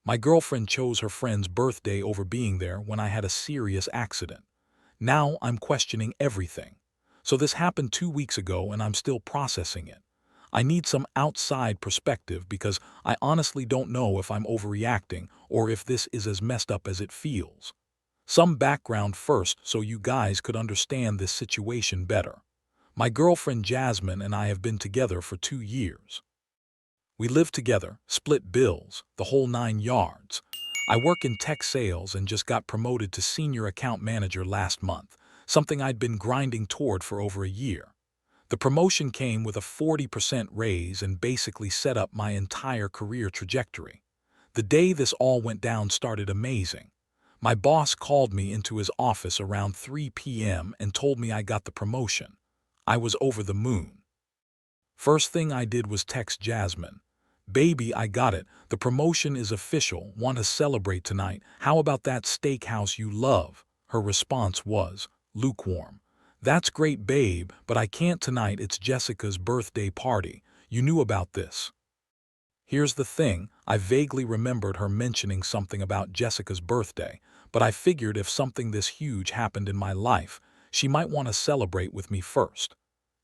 My girlfriend chose her friend's birthday over being there when I had a serious accident. Now I'm questioning everything. So this happened 2 weeks ago and I'm still processing it. I need some outside perspective because I honestly don't know if I'm overreacting or if this is as messed up as it feels. Some background first so you guys could understand this situation better. My girlfriend Jasmine and I have been together for 2 years. We live together, split bills, the whole 9 yards. I work in tech sales and just got promoted to senior account manager last month, something I'd been grinding toward for over a year. The promotion came with a 40% raise and basically set up my entire career trajectory. The day this all went down started amazing. My boss called me into his office around 3 p.m. and told me I got the promotion. I was over the moon. First thing I did was text Jasmine. Baby, I got it. The promotion is official. Want to celebrate tonight? How about that steakhouse you love? Her response was lukewarm. That's great, babe, but I can't tonight. It's Jessica's birthday party. You knew about this. Here's the thing, I vaguely remembered her mentioning something about Jessica's birthday, but I figured if something this huge happened in my life, she might want to celebrate with me first.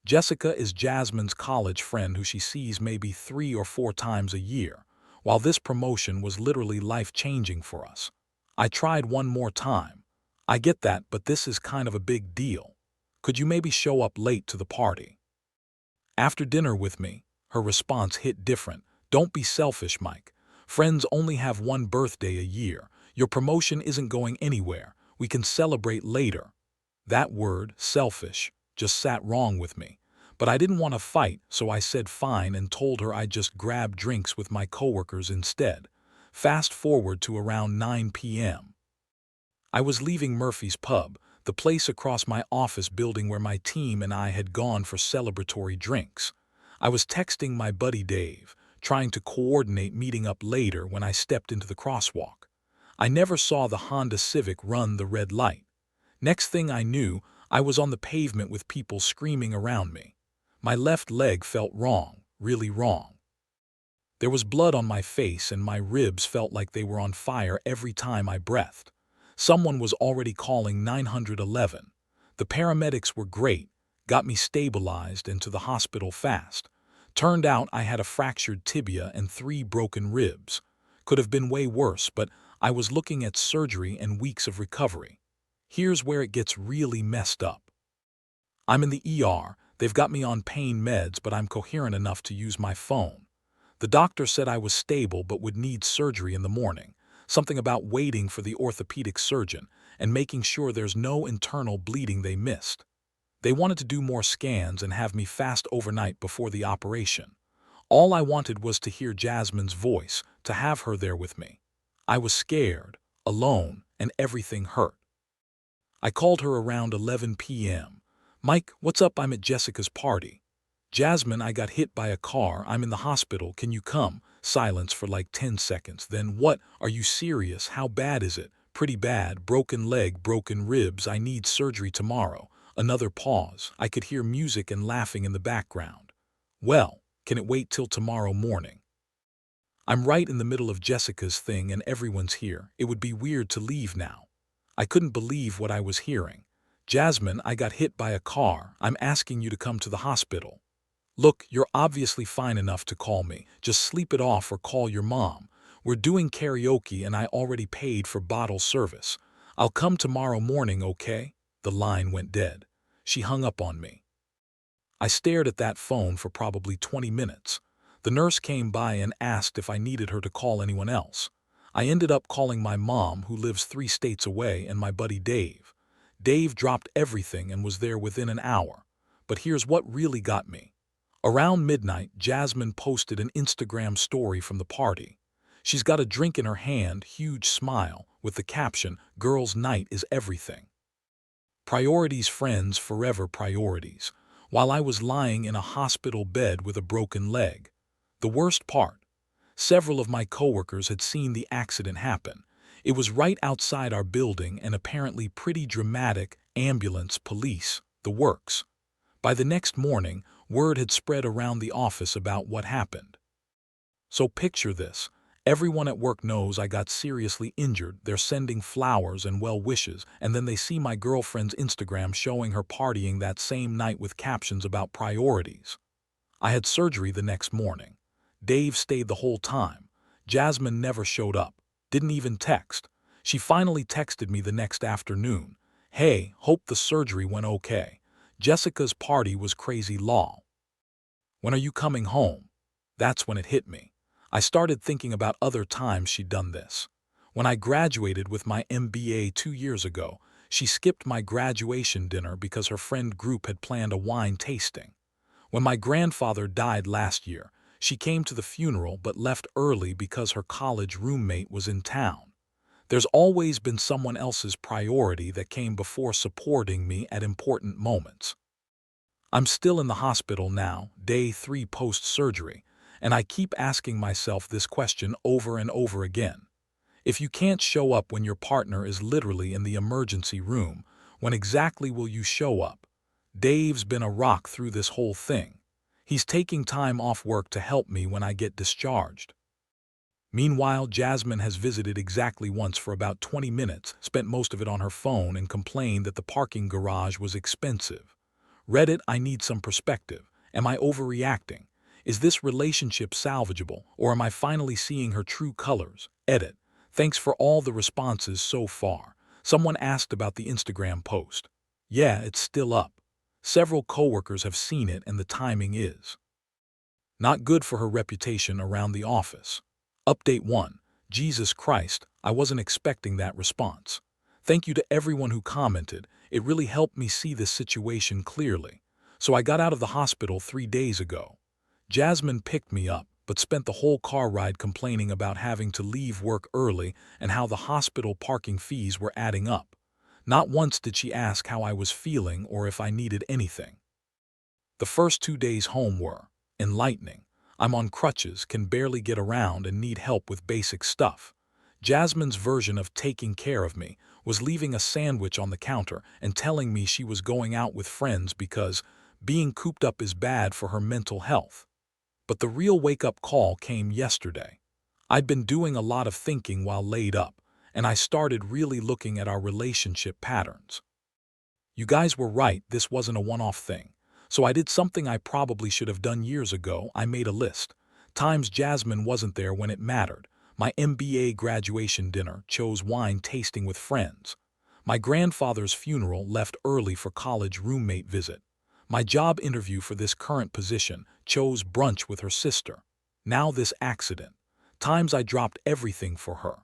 Jessica is Jasmine's college friend who she sees maybe 3 or 4 times a year, while this promotion was literally life-changing for us. I tried one more time. I get that, but this is kind of a big deal. Could you maybe show up late to the party? After dinner with me, her response hit different. Don't be selfish, Mike. Friends only have one birthday a year. Your promotion isn't going anywhere. We can celebrate later. That word, selfish, just sat wrong with me. But I didn't want to fight, so I said fine and told her I'd just grab drinks with my coworkers instead. Fast forward to around 9 p.m. I was leaving Murphy's Pub, the place across my office building where my team and I had gone for celebratory drinks. I was texting my buddy Dave, trying to coordinate meeting up later when I stepped into the crosswalk. I never saw the Honda Civic run the red light. Next thing I knew, I was on the pavement with people screaming around me. My left leg felt wrong, really wrong. There was blood on my face and my ribs felt like they were on fire every time I breathed. Someone was already calling 911. The paramedics were great, got me stabilized and to the hospital fast. Turned out I had a fractured tibia and 3 broken ribs. Could have been way worse, but I was looking at surgery and weeks of recovery. Here's where it gets really messed up. I'm in the ER, they've got me on pain meds, but I'm coherent enough to use my phone. The doctor said I was stable but would need surgery in the morning, something about waiting for the orthopedic surgeon and making sure there's no internal bleeding they missed. They wanted to do more scans and have me fast overnight before the operation. All I wanted was to hear Jasmine's voice, to have her there with me. I was scared, alone, and everything hurt. I called her around 11 p.m. Mike, what's up? I'm at Jessica's party. Jasmine, I got hit by a car. I'm in the hospital. Can you come? Silence for like 10 seconds. Then what? Are you serious? How bad is it? Pretty bad. Broken leg, broken ribs. I need surgery tomorrow. Another pause. I could hear music and laughing in the background. Well, can it wait till tomorrow morning? I'm right in the middle of Jessica's thing and everyone's here. It would be weird to leave now. I couldn't believe what I was hearing. Jasmine, I got hit by a car. I'm asking you to come to the hospital. Look, you're obviously fine enough to call me. Just sleep it off or call your mom. We're doing karaoke and I already paid for bottle service. I'll come tomorrow morning, okay? The line went dead. She hung up on me. I stared at that phone for probably 20 minutes. The nurse came by and asked if I needed her to call anyone else. I ended up calling my mom, who lives 3 states away, and my buddy Dave. Dave dropped everything and was there within an hour. But here's what really got me. Around midnight, Jasmine posted an Instagram story from the party. She's got a drink in her hand, huge smile, with the caption, "Girls' night is everything." Priorities, friends, forever priorities. While I was lying in a hospital bed with a broken leg. The worst part, several of my coworkers had seen the accident happen. It was right outside our building and apparently pretty dramatic, ambulance, police, the works. By the next morning, word had spread around the office about what happened. So picture this. Everyone at work knows I got seriously injured. They're sending flowers and well wishes, and then they see my girlfriend's Instagram showing her partying that same night with captions about priorities. I had surgery the next morning. Dave stayed the whole time. Jasmine never showed up, didn't even text. She finally texted me the next afternoon. Hey, hope the surgery went okay. Jessica's party was crazy lol. When are you coming home? That's when it hit me. I started thinking about other times she'd done this. When I graduated with my MBA 2 years ago, she skipped my graduation dinner because her friend group had planned a wine tasting. When my grandfather died last year, she came to the funeral but left early because her college roommate was in town. There's always been someone else's priority that came before supporting me at important moments. I'm still in the hospital now, day 3 post-surgery, and I keep asking myself this question over and over again. If you can't show up when your partner is literally in the emergency room, when exactly will you show up? Dave's been a rock through this whole thing. He's taking time off work to help me when I get discharged. Meanwhile, Jasmine has visited exactly once for about 20 minutes, spent most of it on her phone, and complained that the parking garage was expensive. Reddit, I need some perspective. Am I overreacting? Is this relationship salvageable, or am I finally seeing her true colors? Edit. Thanks for all the responses so far. Someone asked about the Instagram post. Yeah, it's still up. Several coworkers have seen it, and the timing is not good for her reputation around the office. Update 1. Jesus Christ, I wasn't expecting that response. Thank you to everyone who commented. It really helped me see this situation clearly. So I got out of the hospital 3 days ago. Jasmine picked me up, but spent the whole car ride complaining about having to leave work early and how the hospital parking fees were adding up. Not once did she ask how I was feeling or if I needed anything. The first 2 days home were enlightening. I'm on crutches, can barely get around, and need help with basic stuff. Jasmine's version of taking care of me was leaving a sandwich on the counter and telling me she was going out with friends because being cooped up is bad for her mental health. But the real wake-up call came yesterday. I'd been doing a lot of thinking while laid up, and I started really looking at our relationship patterns. You guys were right, this wasn't a one-off thing. So I did something I probably should have done years ago. I made a list. Times Jasmine wasn't there when it mattered. My MBA graduation dinner, chose wine tasting with friends. My grandfather's funeral, left early for college roommate visit. My job interview for this current position, chose brunch with her sister. Now this accident. Times I dropped everything for her.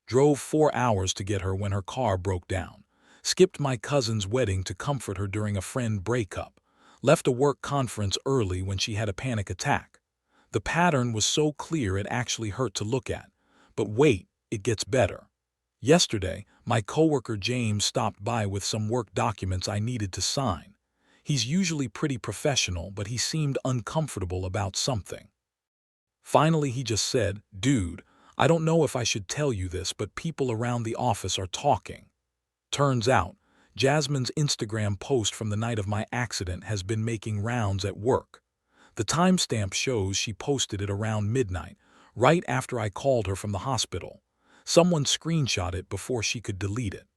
Drove 4 hours to get her when her car broke down. Skipped my cousin's wedding to comfort her during a friend breakup. Left a work conference early when she had a panic attack. The pattern was so clear it actually hurt to look at. But wait, it gets better. Yesterday, my coworker James stopped by with some work documents I needed to sign. He's usually pretty professional, but he seemed uncomfortable about something. Finally, he just said, "Dude, I don't know if I should tell you this, but people around the office are talking." Turns out, Jasmine's Instagram post from the night of my accident has been making rounds at work. The timestamp shows she posted it around midnight, right after I called her from the hospital. Someone screenshot it before she could delete it.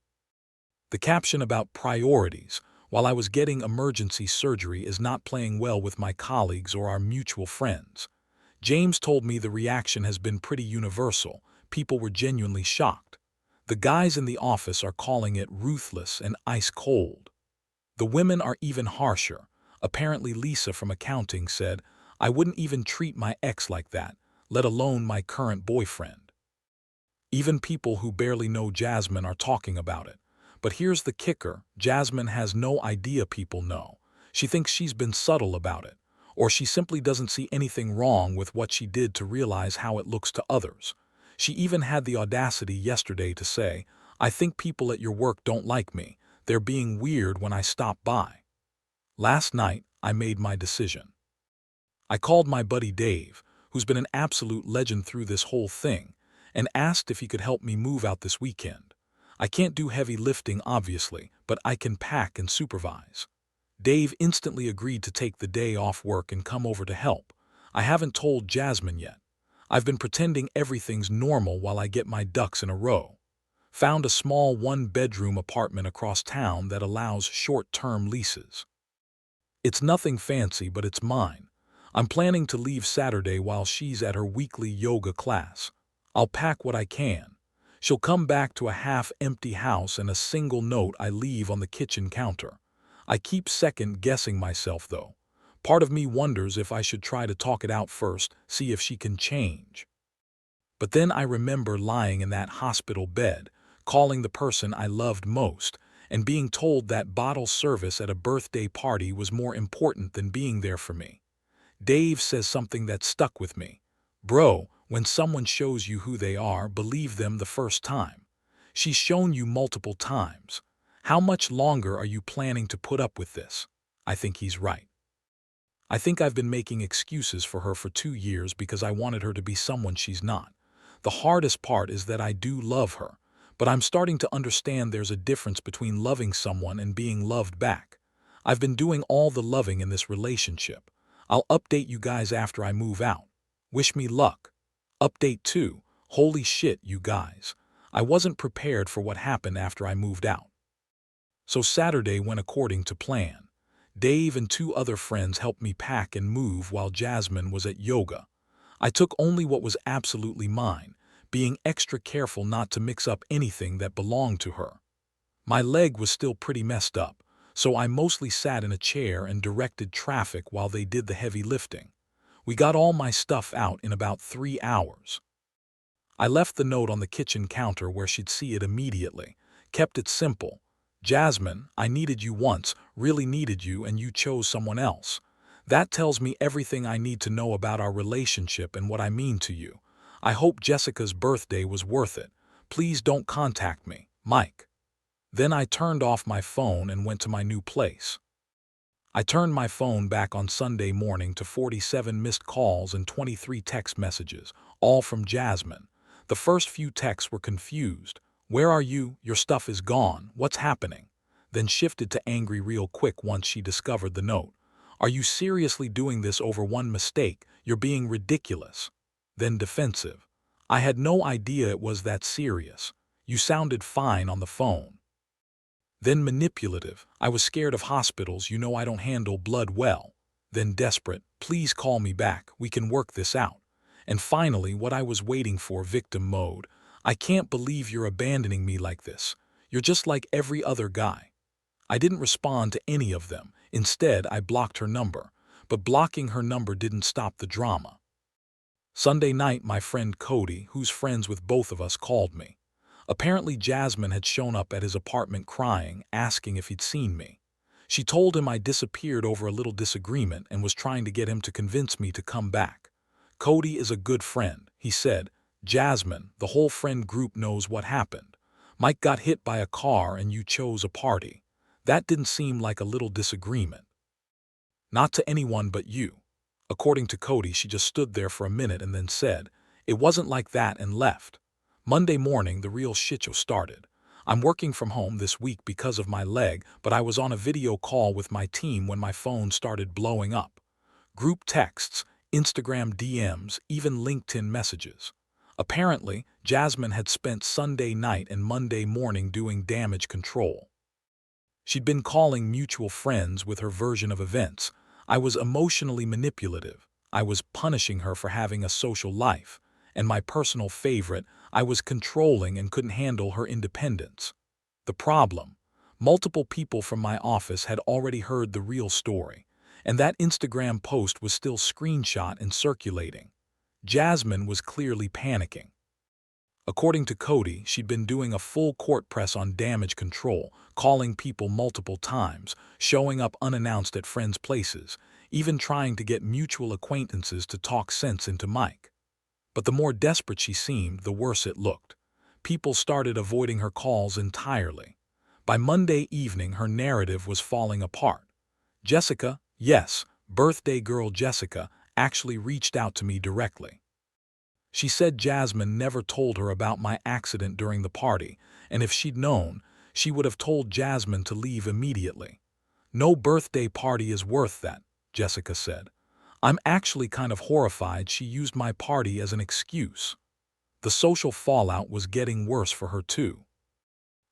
The caption about priorities, while I was getting emergency surgery, is not playing well with my colleagues or our mutual friends. James told me the reaction has been pretty universal. People were genuinely shocked. The guys in the office are calling it ruthless and ice cold. The women are even harsher. Apparently Lisa from accounting said, "I wouldn't even treat my ex like that, let alone my current boyfriend." Even people who barely know Jasmine are talking about it. But here's the kicker, Jasmine has no idea people know. She thinks she's been subtle about it, or she simply doesn't see anything wrong with what she did to realize how it looks to others. She even had the audacity yesterday to say, "I think people at your work don't like me. They're being weird when I stop by." Last night, I made my decision. I called my buddy Dave, who's been an absolute legend through this whole thing, and asked if he could help me move out this weekend. I can't do heavy lifting, obviously, but I can pack and supervise. Dave instantly agreed to take the day off work and come over to help. I haven't told Jasmine yet. I've been pretending everything's normal while I get my ducks in a row. Found a small one-bedroom apartment across town that allows short-term leases. It's nothing fancy, but it's mine. I'm planning to leave Saturday while she's at her weekly yoga class. I'll pack what I can. She'll come back to a half-empty house and a single note I leave on the kitchen counter. I keep second-guessing myself, though. Part of me wonders if I should try to talk it out first, see if she can change. But then I remember lying in that hospital bed, calling the person I loved most, and being told that bottle service at a birthday party was more important than being there for me. Dave says something that stuck with me. Bro, when someone shows you who they are, believe them the first time. She's shown you multiple times. How much longer are you planning to put up with this? I think he's right. I think I've been making excuses for her for 2 years because I wanted her to be someone she's not. The hardest part is that I do love her, but I'm starting to understand there's a difference between loving someone and being loved back. I've been doing all the loving in this relationship. I'll update you guys after I move out. Wish me luck. Update 2. Holy shit, you guys. I wasn't prepared for what happened after I moved out. So Saturday went according to plan. Dave and 2 other friends helped me pack and move while Jasmine was at yoga. I took only what was absolutely mine, being extra careful not to mix up anything that belonged to her. My leg was still pretty messed up, so I mostly sat in a chair and directed traffic while they did the heavy lifting. We got all my stuff out in about 3 hours. I left the note on the kitchen counter where she'd see it immediately, kept it simple. Jasmine, I needed you once, really needed you, and you chose someone else. That tells me everything I need to know about our relationship and what I mean to you. I hope Jessica's birthday was worth it. Please don't contact me, Mike. Then I turned off my phone and went to my new place. I turned my phone back on Sunday morning to 47 missed calls and 23 text messages, all from Jasmine. The first few texts were confused. Where are you? Your stuff is gone. What's happening? Then shifted to angry real quick once she discovered the note. Are you seriously doing this over one mistake? You're being ridiculous. Then defensive. I had no idea it was that serious. You sounded fine on the phone. Then manipulative. I was scared of hospitals, you know I don't handle blood well. Then desperate. Please call me back. We can work this out. And finally, what I was waiting for, victim mode. I can't believe you're abandoning me like this. You're just like every other guy. I didn't respond to any of them. Instead, I blocked her number. But blocking her number didn't stop the drama. Sunday night, my friend Cody, who's friends with both of us, called me. Apparently, Jasmine had shown up at his apartment crying, asking if he'd seen me. She told him I disappeared over a little disagreement and was trying to get him to convince me to come back. Cody is a good friend, he said. Jasmine, the whole friend group knows what happened. Mike got hit by a car and you chose a party. That didn't seem like a little disagreement. Not to anyone but you. According to Cody, she just stood there for a minute and then said, "It wasn't like that," and left. Monday morning, the real shitshow started. I'm working from home this week because of my leg, but I was on a video call with my team when my phone started blowing up. Group texts, Instagram DMs, even LinkedIn messages. Apparently, Jasmine had spent Sunday night and Monday morning doing damage control. She'd been calling mutual friends with her version of events. I was emotionally manipulative. I was punishing her for having a social life. And my personal favorite, I was controlling and couldn't handle her independence. The problem? Multiple people from my office had already heard the real story, and that Instagram post was still screenshot and circulating. Jasmine was clearly panicking. According to Cody, she'd been doing a full court press on damage control, calling people multiple times, showing up unannounced at friends' places, even trying to get mutual acquaintances to talk sense into Mike. But the more desperate she seemed, the worse it looked. People started avoiding her calls entirely. By Monday evening, her narrative was falling apart. Jessica, yes, birthday girl Jessica, actually reached out to me directly. She said Jasmine never told her about my accident during the party, and if she'd known, she would have told Jasmine to leave immediately. No birthday party is worth that, Jessica said. I'm actually kind of horrified she used my party as an excuse. The social fallout was getting worse for her too.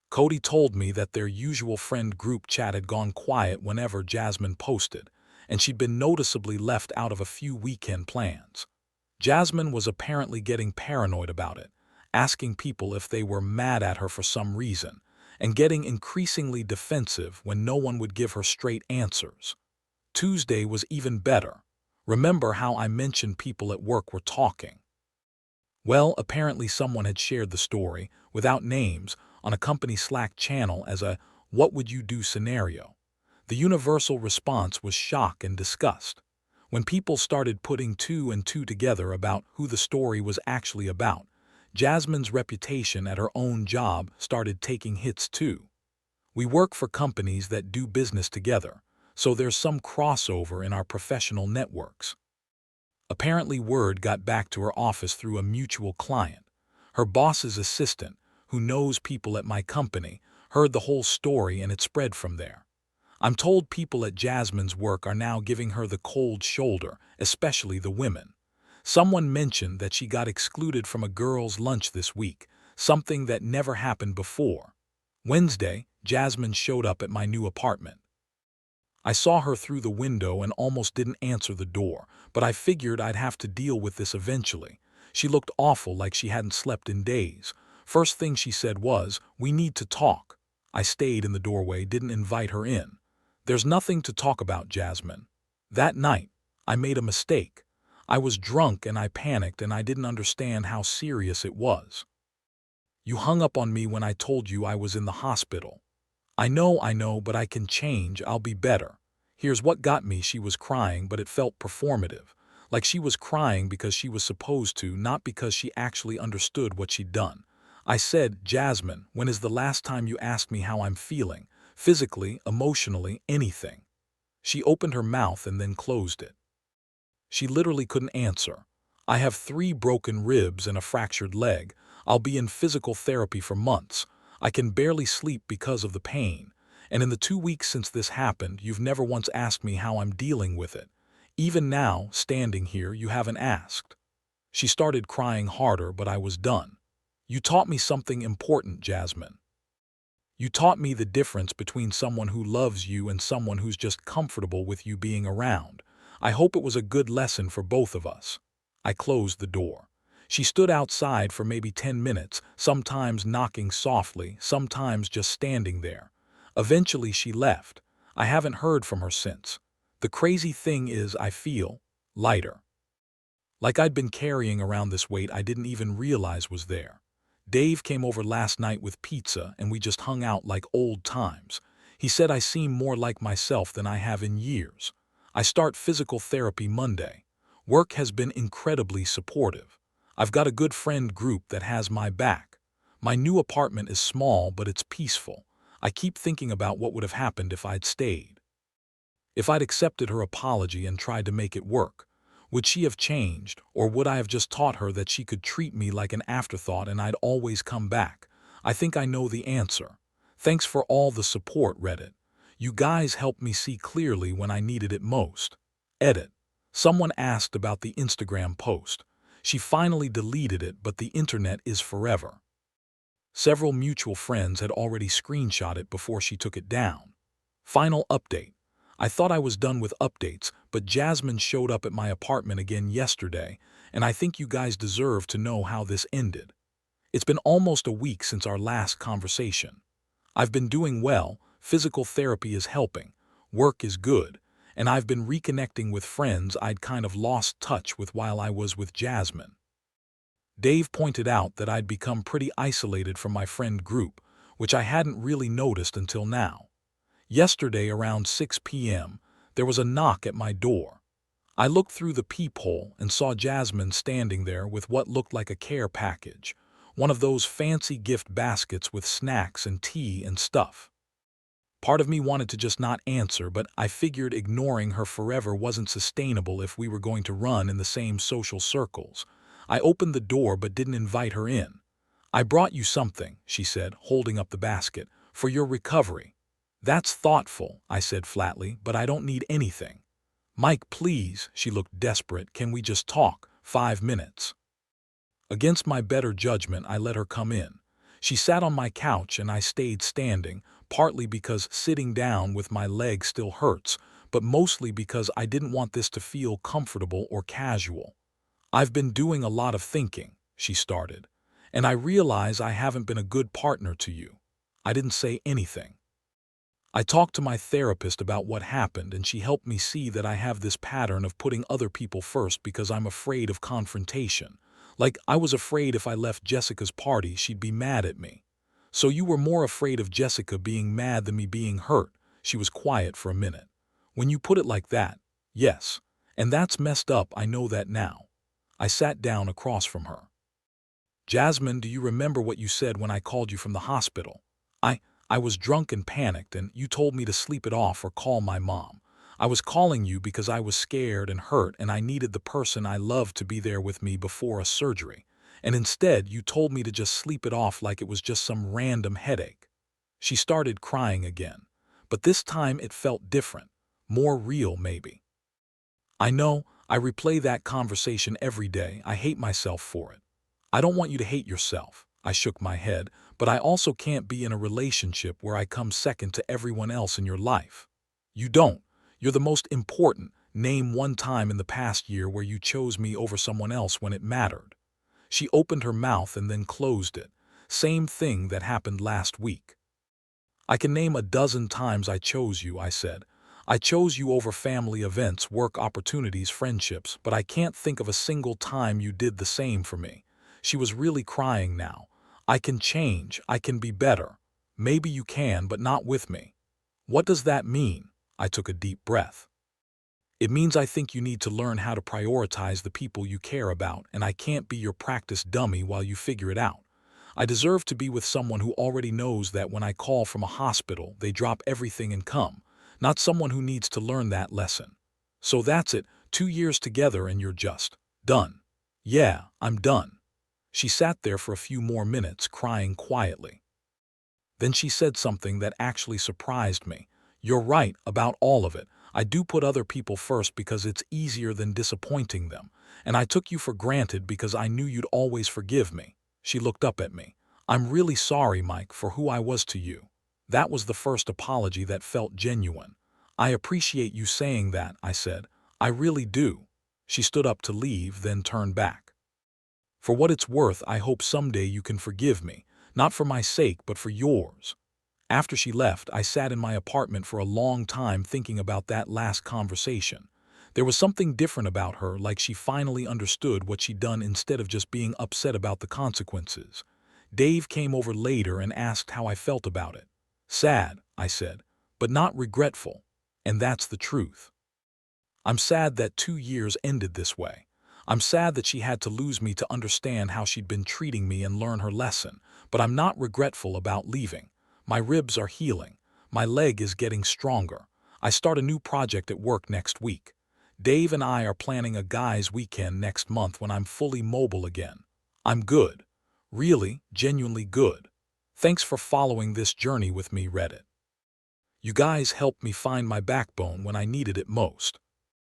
Cody told me that their usual friend group chat had gone quiet whenever Jasmine posted, and she'd been noticeably left out of a few weekend plans. Jasmine was apparently getting paranoid about it, asking people if they were mad at her for some reason, and getting increasingly defensive when no one would give her straight answers. Tuesday was even better. Remember how I mentioned people at work were talking? Well, apparently someone had shared the story, without names, on a company Slack channel as a "what would you do" scenario. The universal response was shock and disgust. When people started putting two and two together about who the story was actually about, Jasmine's reputation at her own job started taking hits too. We work for companies that do business together, so there's some crossover in our professional networks. Apparently word got back to her office through a mutual client. Her boss's assistant, who knows people at my company, heard the whole story and it spread from there. I'm told people at Jasmine's work are now giving her the cold shoulder, especially the women. Someone mentioned that she got excluded from a girls' lunch this week, something that never happened before. Wednesday, Jasmine showed up at my new apartment. I saw her through the window and almost didn't answer the door, but I figured I'd have to deal with this eventually. She looked awful, like she hadn't slept in days. First thing she said was, "We need to talk." I stayed in the doorway, didn't invite her in. There's nothing to talk about, Jasmine. That night, I made a mistake. I was drunk and I panicked and I didn't understand how serious it was. You hung up on me when I told you I was in the hospital. I know, but I can change, I'll be better. Here's what got me: she was crying, but it felt performative. Like she was crying because she was supposed to, not because she actually understood what she'd done. I said, "Jasmine, when is the last time you asked me how I'm feeling? Physically, emotionally, anything?" She opened her mouth and then closed it. She literally couldn't answer. I have 3 broken ribs and a fractured leg. I'll be in physical therapy for months. I can barely sleep because of the pain. And in the 2 weeks since this happened, you've never once asked me how I'm dealing with it. Even now, standing here, you haven't asked. She started crying harder, but I was done. You taught me something important, Jasmine. You taught me the difference between someone who loves you and someone who's just comfortable with you being around. I hope it was a good lesson for both of us. I closed the door. She stood outside for maybe 10 minutes, sometimes knocking softly, sometimes just standing there. Eventually she left. I haven't heard from her since. The crazy thing is, I feel lighter. Like I'd been carrying around this weight I didn't even realize was there. Dave came over last night with pizza and we just hung out like old times. He said I seem more like myself than I have in years. I start physical therapy Monday. Work has been incredibly supportive. I've got a good friend group that has my back. My new apartment is small, but it's peaceful. I keep thinking about what would have happened if I'd stayed. If I'd accepted her apology and tried to make it work. Would she have changed, or would I have just taught her that she could treat me like an afterthought and I'd always come back? I think I know the answer. Thanks for all the support, Reddit. You guys helped me see clearly when I needed it most. Edit. Someone asked about the Instagram post. She finally deleted it, but the internet is forever. Several mutual friends had already screenshot it before she took it down. Final update. I thought I was done with updates, but Jasmine showed up at my apartment again yesterday, and I think you guys deserve to know how this ended. It's been almost a week since our last conversation. I've been doing well, physical therapy is helping, work is good, and I've been reconnecting with friends I'd kind of lost touch with while I was with Jasmine. Dave pointed out that I'd become pretty isolated from my friend group, which I hadn't really noticed until now. Yesterday around 6 p.m., there was a knock at my door. I looked through the peephole and saw Jasmine standing there with what looked like a care package, one of those fancy gift baskets with snacks and tea and stuff. Part of me wanted to just not answer, but I figured ignoring her forever wasn't sustainable if we were going to run in the same social circles. I opened the door but didn't invite her in. "I brought you something," she said, holding up the basket, "for your recovery." "That's thoughtful," I said flatly, "but I don't need anything." Mike, please, she looked desperate. Can we just talk? 5 minutes. Against my better judgment, I let her come in. She sat on my couch and I stayed standing, partly because sitting down with my leg still hurts, but mostly because I didn't want this to feel comfortable or casual. I've been doing a lot of thinking, she started, and I realize I haven't been a good partner to you. I didn't say anything. I talked to my therapist about what happened, and she helped me see that I have this pattern of putting other people first because I'm afraid of confrontation. Like, I was afraid if I left Jessica's party, she'd be mad at me. So you were more afraid of Jessica being mad than me being hurt. She was quiet for a minute. When you put it like that, yes. And that's messed up, I know that now. I sat down across from her. Jasmine, do you remember what you said when I called you from the hospital? I was drunk and panicked, and you told me to sleep it off or call my mom. I was calling you because I was scared and hurt, and I needed the person I loved to be there with me before a surgery. And instead, you told me to just sleep it off like it was just some random headache. She started crying again, but this time it felt different, more real maybe. I know, I replay that conversation every day. I hate myself for it. I don't want you to hate yourself. I shook my head, but I also can't be in a relationship where I come second to everyone else in your life. You don't. You're the most important. Name one time in the past year where you chose me over someone else when it mattered. She opened her mouth and then closed it. Same thing that happened last week. I can name a dozen times I chose you, I said. I chose you over family events, work opportunities, friendships, but I can't think of a single time you did the same for me. She was really crying now. I can change, I can be better. Maybe you can, but not with me. What does that mean? I took a deep breath. It means I think you need to learn how to prioritize the people you care about, and I can't be your practice dummy while you figure it out. I deserve to be with someone who already knows that when I call from a hospital, they drop everything and come, not someone who needs to learn that lesson. So that's it, 2 years together and you're just done. Yeah, I'm done. She sat there for a few more minutes, crying quietly. Then she said something that actually surprised me. You're right about all of it. I do put other people first because it's easier than disappointing them. And I took you for granted because I knew you'd always forgive me. She looked up at me. I'm really sorry, Mike, for who I was to you. That was the first apology that felt genuine. I appreciate you saying that, I said. I really do. She stood up to leave, then turned back. For what it's worth, I hope someday you can forgive me, not for my sake, but for yours. After she left, I sat in my apartment for a long time thinking about that last conversation. There was something different about her, like she finally understood what she'd done instead of just being upset about the consequences. Dave came over later and asked how I felt about it. Sad, I said, but not regretful. And that's the truth. I'm sad that 2 years ended this way. I'm sad that she had to lose me to understand how she'd been treating me and learn her lesson, but I'm not regretful about leaving. My ribs are healing. My leg is getting stronger. I start a new project at work next week. Dave and I are planning a guys' weekend next month when I'm fully mobile again. I'm good. Really, genuinely good. Thanks for following this journey with me, Reddit. You guys helped me find my backbone when I needed it most.